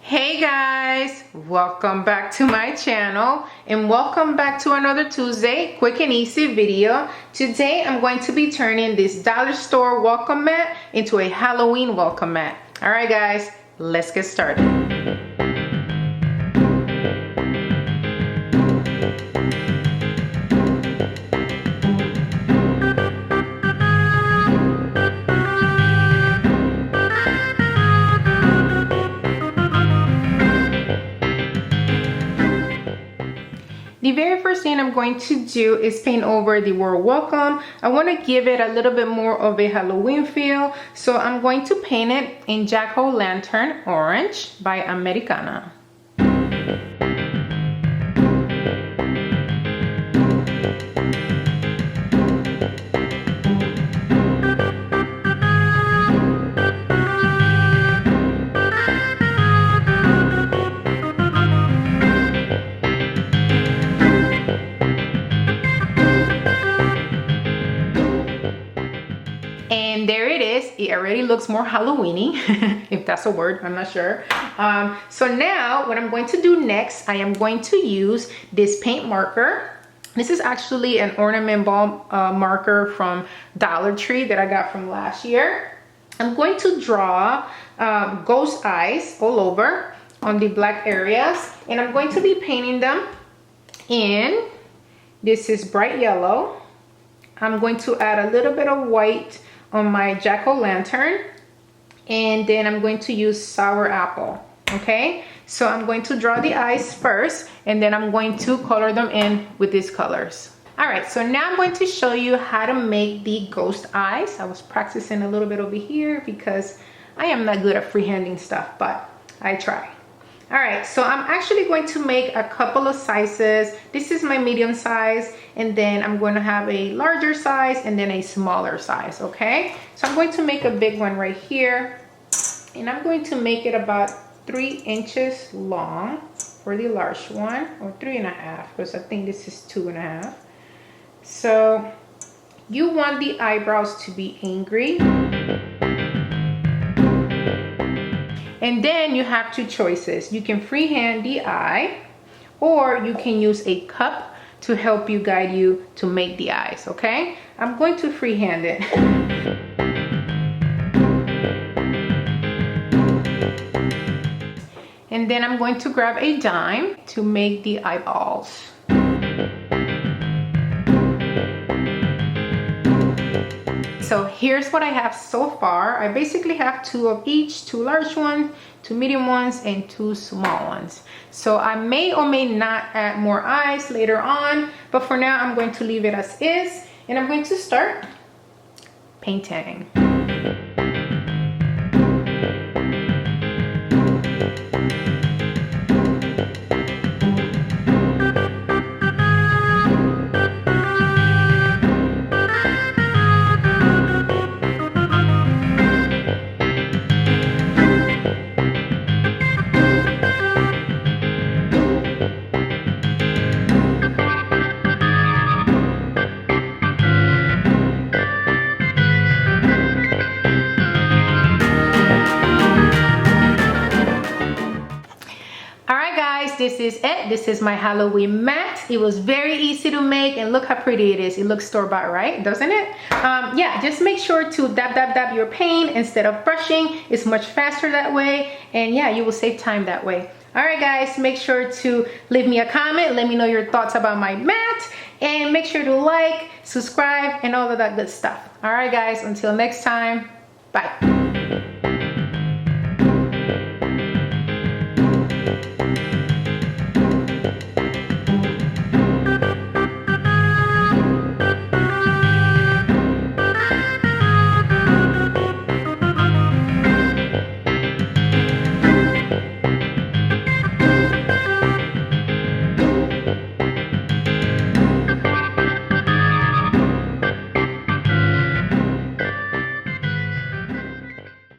Hey guys, welcome back to my channel and welcome back to another Tuesday quick and easy video. Today I'm going to be turning this dollar store welcome mat into a Halloween welcome mat. All right guys, let's get started. The very first thing I'm going to do is paint over the word welcome. I want to give it a little bit more of a Halloween feel, so I'm going to paint it in Jack-o'-lantern orange by Americana. And there it is. It already looks more Halloween-y, if that's a word, I'm not sure. So now what I'm going to do next, I am going to use this paint marker. This is actually an ornament ball marker from Dollar Tree that I got from last year. I'm going to draw ghost eyes all over on the black areas, and I'm going to be painting them in, this is bright yellow. I'm going to add a little bit of white on my jack-o'-lantern, and then I'm going to use sour apple. Okay, so I'm going to draw the eyes first, and then I'm going to color them in with these colors. All right, so now I'm going to show you how to make the ghost eyes. I was practicing a little bit over here because I am not good at freehanding stuff, but I try. All right, so I'm actually going to make a couple of sizes. This is my medium size, and then I'm going to have a larger size and then a smaller size, okay? So I'm going to make a big one right here, and I'm going to make it about 3 inches long for the large one, or 3.5, because I think this is 2.5. So you want the eyebrows to be angry. And then you have two choices. You can freehand the eye, or you can use a cup to help you guide you to make the eyes, okay? I'm going to freehand it. And then I'm going to grab a dime to make the eyeballs. So here's what I have so far. I basically have 2 of each, 2 large ones, 2 medium ones, and 2 small ones. So I may or may not add more eyes later on, but for now I'm going to leave it as is, and I'm going to start painting. This is it. This is my Halloween mat. It was very easy to make, and look how pretty it is. It looks store-bought, right? Doesn't it? Yeah, just make sure to dab your paint instead of brushing. It's much faster that way, and yeah, you will save time that way. All right guys, make sure to leave me a comment. Let me know your thoughts about my mat, and make sure to like, subscribe, and all of that good stuff. All right guys, until next time, bye.